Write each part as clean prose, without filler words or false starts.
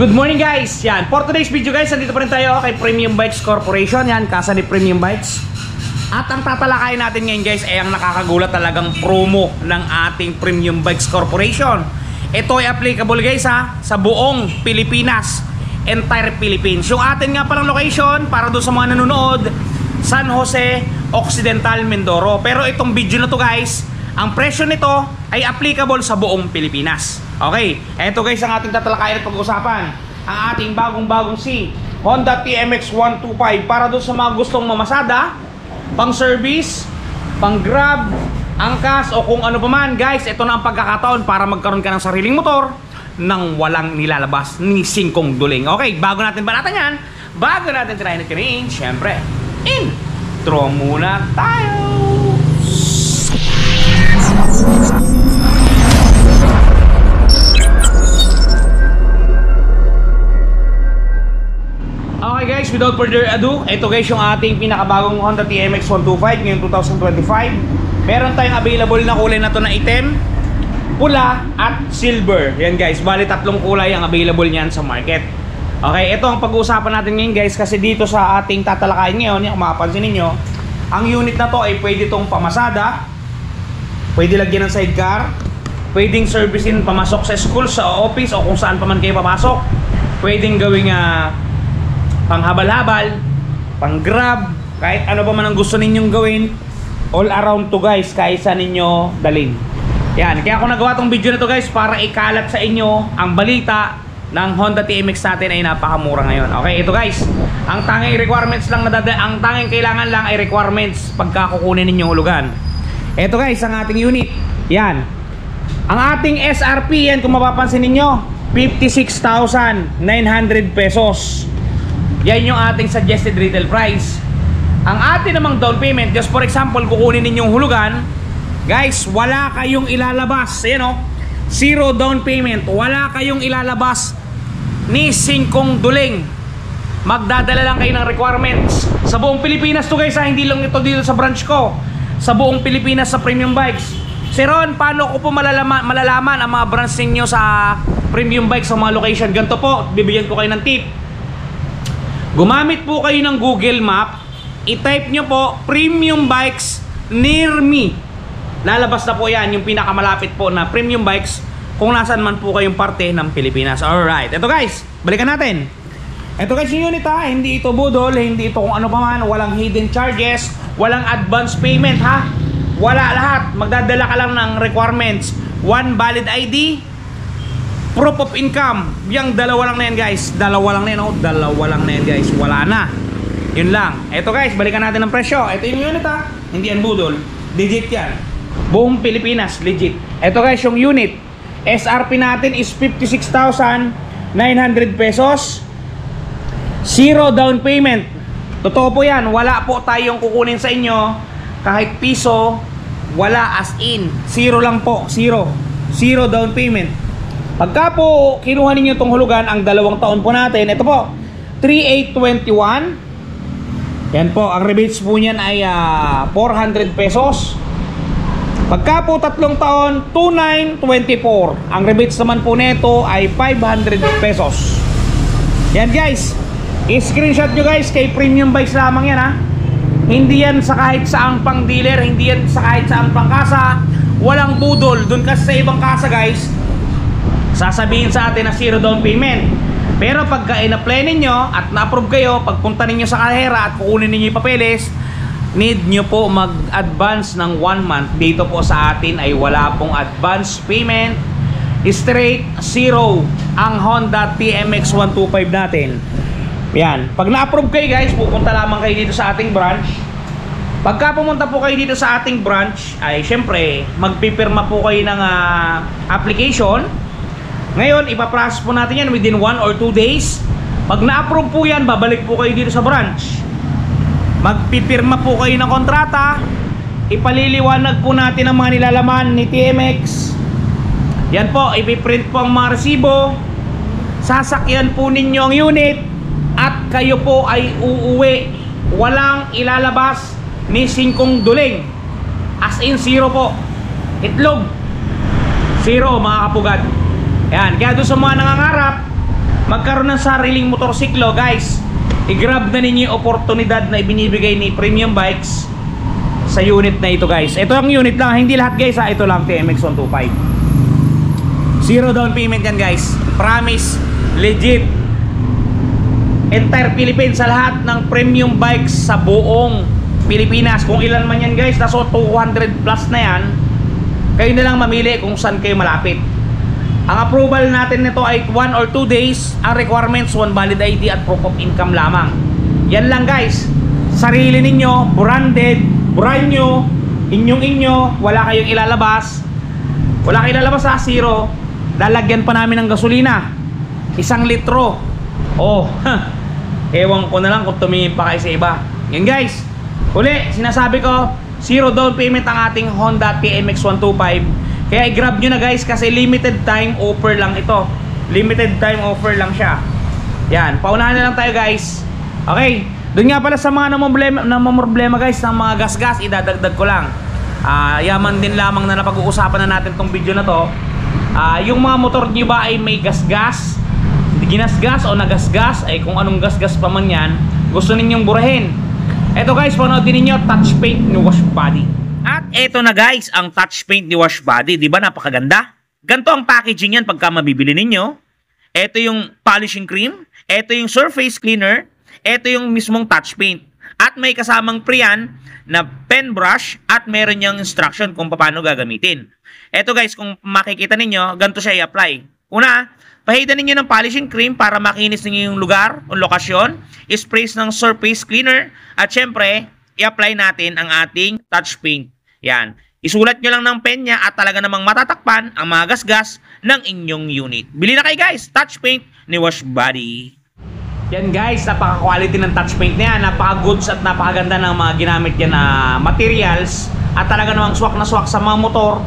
Good morning guys! Yan, for today's video guys, nandito pa rin tayo kay Premium Bikes Corporation. Yan, kasa ni Premium Bikes. At ang tatalakayin natin ngayon guys ay ang nakakagulat talagang promo ng ating Premium Bikes Corporation. Ito ay applicable guys sa buong Pilipinas, entire Philippines. Yung atin nga palang location para doon sa mga nanonood, San Jose Occidental, Mindoro. Pero itong video na to guys, ang presyo nito ay applicable sa buong Pilipinas. Okay, eto guys ang ating tatalakayin at pag-usapan. Ang ating bagong-bagong si Honda TMX 125 para doon sa mga gustong mamasada, pang service, pang grab, angkas o kung ano pa man guys. Ito na ang pagkakataon para magkaroon ka ng sariling motor nang walang nilalabas ni singkong duling. Okay, bago natin banatan yan, bago natin try na kinin, syempre, intro muna tayo. Okay guys, without further ado, ito guys yung ating pinakabagong Honda TMX 125 ngayong 2025. Meron tayong available na kulay na to na itim, pula at silver. Yan guys, bali tatlong kulay ang available niyan sa market. Okay, ito ang pag-uusapan natin ngayon guys, kasi dito sa ating tatalakayin ngayon, kung makapansin ninyo, ang unit na to ay pwede tong pamasada, pwede lagyan ng sidecar, pwedeng servicein pamasok sa school, sa office o kung saan pa man kayo papasok, pwedeng gawing panghabal-habal, pang-grab, kahit ano pa man ang gusto ninyong gawin, all around to guys, kahit saan ninyo dalhin. Yan, kaya ako nagawa tong video na to guys para ikalat sa inyo ang balita ng Honda TMX natin ay napakamura ngayon. Okay, ito guys, ang tanging requirements lang ang tanging kailangan lang ay requirements pagka kukunin ninyong hulugan. Ito guys, ang ating unit. Yan. Ang ating SRP yan, kung mapapansin ninyo, 56,900 pesos. Yan yung ating suggested retail price. Ang atin namang down payment, just for example, kukunin ninyong hulugan, guys, wala kayong ilalabas. Ayan o, zero down payment. Wala kayong ilalabas ni singkong duling. Magdadala lang kayo ng requirements. Sa buong Pilipinas to guys, hindi lang ito dito sa branch ko. Sa buong Pilipinas sa Premium Bikes. Si Ron, paano ko po malalaman ang mga branch ninyo sa Premium Bikes sa mga location? Ganito po, bibigyan ko kayo ng tip. Gumamit po kayo ng Google Map, i-type nyo po Premium Bikes near me. Lalabas na po yan, yung pinakamalapit po na Premium Bikes kung nasaan man po kayong parte ng Pilipinas. Alright, ito guys, balikan natin. Ito guys yung unit hindi ito budol, hindi ito kung ano pa man, walang hidden charges, walang advance payment wala lahat. Magdadala ka lang ng requirements, one valid ID, proof of income. Yung dalawa lang na yan guys, dalawa lang na yan guys, wala na. Yun lang. Ito guys, balikan natin ng presyo. Ito yung unit hindi yan budol, legit yan, buong Pilipinas, legit. Ito guys yung unit, SRP natin is 56,900 pesos, zero down payment. Totoo po yan, wala po tayong kukunin sa inyo kahit piso, wala, as in zero lang po, zero down payment. Pagka po kinuha ninyo itong hulugan, ang 2 taon po natin, ito po 3,821. Yan po, ang rebates po niyan ay 400 pesos. Pagka po 3 taon, 2,924. Ang rebates naman po nito ay 500 pesos. Yan guys, i-screenshot nyo guys, kay Premium Bikes lamang yan Hindi yan sa kahit saang pang dealer, hindi yan sa kahit saang pang kasa. Walang budol. Doon kasi sa ibang kasa guys, sasabihin sa atin na zero down payment. Pero pagka in-apply ninyo at na-approve kayo, pagpunta ninyo sa kahera at kukunin ninyo yung papeles, need nyo po mag-advance ng 1 month. Dito po sa atin ay wala pong advance payment, straight zero ang Honda TMX 125 natin. Yan, pag na-approve kayo guys, pupunta lamang kayo dito sa ating branch. Pagka pumunta po kayo dito sa ating branch, ay syempre magpipirma po kayo ng application. Ngayon, ipaprocess po natin yan within 1 or 2 days. Pag na-approve po yan, babalik po kayo dito sa branch. Magpipirma po kayo ng kontrata. Ipaliliwanag po natin ang mga nilalaman ni TMX. Yan po, ipiprint po ang mga resibo. Sasakyan po ninyo ang unit at kayo po ay uuwi. Walang ilalabas ni singkong duling. As in zero po. Itlog, zero mga kapugad. Yan, kaya doon sa mga nangangarap magkaroon ng sariling motorsiklo guys, i-grab na ninyo yung oportunidad na ibinibigay ni Premium Bikes sa unit na ito guys. Ito ang unit lang, hindi lahat guys ha. Ito lang TMX 125. Zero down payment yan guys. Promise, legit. Entire Philippines, sa lahat ng Premium Bikes sa buong Pilipinas, kung ilan man yan guys, naso 200 plus na yan, kayo na lang mamili kung saan kayo malapit. Ang approval natin nito ay 1 or 2 days. Ang requirements, 1 valid ID at proof of income lamang. Yan lang guys. Sarili ninyo, branded, brand new, inyong-inyo, wala kayong ilalabas. Wala kayong ilalabas sa zero. Lalagyan pa namin ng gasolina 1 litro. Oh, ewan ko na lang kung tumingin pa kayo sa iba. Yan guys. Uli, sinasabi ko, zero down payment ang ating Honda TMX 125. Kaya i-grab nyo na guys kasi limited time offer lang ito. Limited time offer lang siya. Yan, paunahan na lang tayo guys. Okay, doon nga pala sa mga namumroblema guys ng mga gas-gas, idadagdag ko lang. Yaman din lamang na napag-uusapan na natin tong video na to. Yung mga motor nyo ba ay may gas-gas, ginasgas o nagasgas, ay kung anong gas-gas pa man yan, gusto ninyong burahin. Eto guys, panoodin ninyo, touch paint ni Wash Body. At eto na guys, ang touch paint ni Wash Body. Di ba napakaganda? Ganto ang packaging yan pagka mabibili ninyo. Eto yung polishing cream, eto yung surface cleaner, eto yung mismong touch paint. At may kasamang pre yan na pen brush at meron niyang instruction kung paano gagamitin. Eto guys, kung makikita ninyo, ganito siya i-apply. Una, pahidan ninyo ng polishing cream para makinis ninyo yung lugar o lokasyon. Sprays ng surface cleaner. At syempre, i-apply natin ang ating touch paint. Yan. Isulat nyo lang ng pen niya at talaga namang matatakpan ang mga gasgas ng inyong unit. Bili na kayo guys, touch paint ni Wash Body. Yan guys, napaka-quality ng touch paint niya. Napaka-goods at napakaganda ng mga ginamit yan na materials. At talaga namang swak na swak sa mga motor.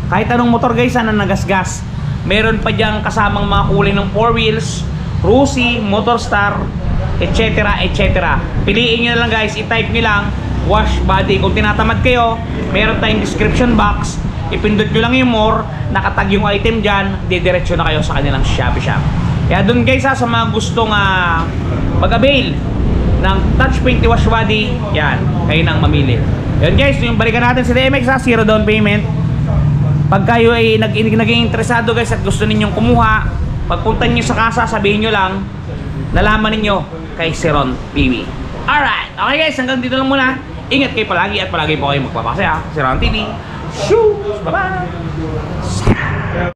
Kahit anong motor guys, na nagasgas. Meron pa diyang kasamang mga kulay ng 4 wheels, Rusi, Motorstar, etc. etc. Piliin nyo na lang guys, i-type nyo lang Wash Body. Kung tinatamad kayo, meron tayong description box, ipindot nyo lang yung more, nakatag yung item dyan, didiretso na kayo sa kanilang Shopee shop. Kaya dun guys sa mga gustong mag-avail ng touch paint ni Wash Body, yan, kayo nang mamili. Yan guys, yung balikan natin si TMX zero down payment. Pag kayo ay naging interesado guys at gusto ninyong kumuha, pagpunta nyo sa kasa, sabihin nyo lang, nalaman ninyo kay Seron TV. Alright, okay guys, hanggang dito lang muna. Ingat kayo palagi at palagi po kayo magpapasaya. Seron TV. Shoo! Bye-bye!